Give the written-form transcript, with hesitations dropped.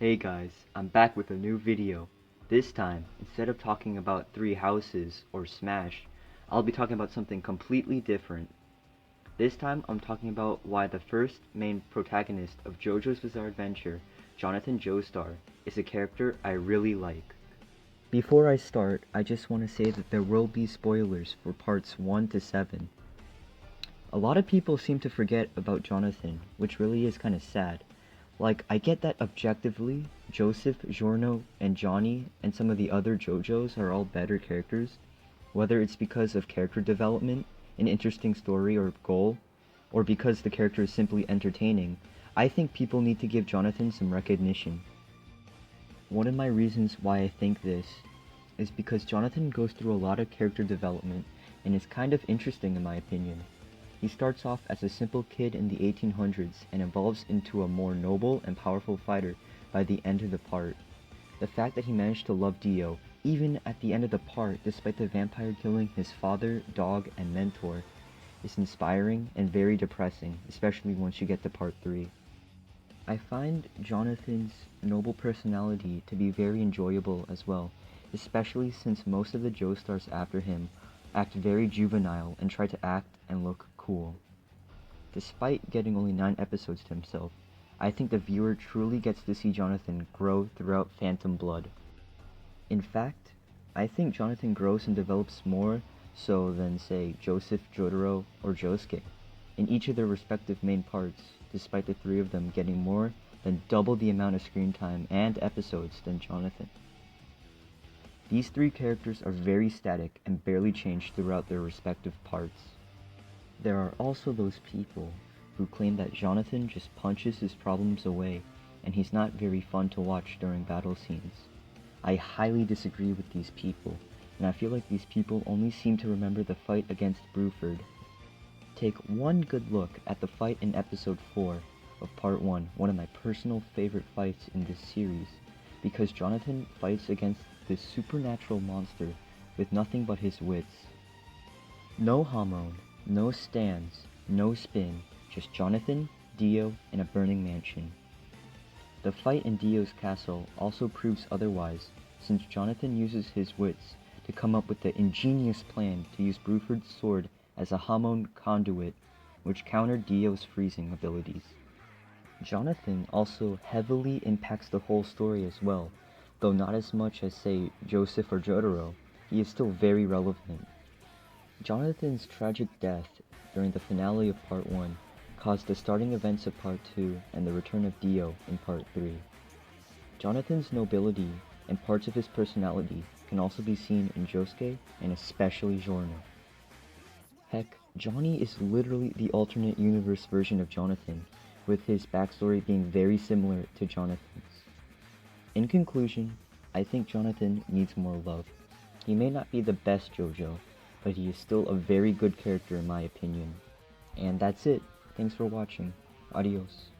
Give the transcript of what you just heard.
Hey guys, I'm back with a new video. This time, instead of talking about three houses or Smash, I'll be talking about something completely different. This time, I'm talking about why the first main protagonist of JoJo's Bizarre Adventure, Jonathan Joestar, is a character I really like. Before I start, I just want to say that there will be spoilers for parts 1 to 7. A lot of people seem to forget about Jonathan, which really is kinda sad. Like, I get that objectively, Joseph, Giorno, and Johnny, and some of the other JoJos are all better characters, whether it's because of character development, an interesting story or goal, or because the character is simply entertaining. I think people need to give Jonathan some recognition. One of my reasons why I think this is because Jonathan goes through a lot of character development and is kind of interesting in my opinion. He starts off as a simple kid in the 1800s and evolves into a more noble and powerful fighter by the end of the part. The fact that he managed to love Dio, even at the end of the part despite the vampire killing his father, dog, and mentor, is inspiring and very depressing, especially once you get to part 3. I find Jonathan's noble personality to be very enjoyable as well, especially since most of the Joestars after him act very juvenile and try to act and look cool. Despite getting only 9 episodes to himself, I think the viewer truly gets to see Jonathan grow throughout Phantom Blood. In fact, I think Jonathan grows and develops more so than, say, Joseph, Jotaro, or Josuke in each of their respective main parts, despite the 3 of them getting more than double the amount of screen time and episodes than Jonathan. These 3 characters are very static and barely change throughout their respective parts. There are also those people who claim that Jonathan just punches his problems away and he's not very fun to watch during battle scenes. I highly disagree with these people, and I feel like these people only seem to remember the fight against Bruford. Take one good look at the fight in episode 4 of part 1, one of my personal favorite fights in this series, because Jonathan fights against this supernatural monster with nothing but his wits. No Hamon, no stands, no spin, just Jonathan, Dio, and a burning mansion. The fight in Dio's castle also proves otherwise, since Jonathan uses his wits to come up with the ingenious plan to use Bruford's sword as a Hamon conduit, which countered Dio's freezing abilities. Jonathan also heavily impacts the whole story as well, though not as much as, say, Joseph or Jotaro. He is still very relevant. Jonathan's tragic death during the finale of part 1 caused the starting events of part 2 and the return of Dio in part 3. Jonathan's nobility and parts of his personality can also be seen in Josuke and especially Giorno. Heck, Johnny is literally the alternate universe version of Jonathan, with his backstory being very similar to Jonathan's. In conclusion, I think Jonathan needs more love. He may not be the best JoJo, but he is still a very good character in my opinion. And that's it. Thanks for watching. Adios.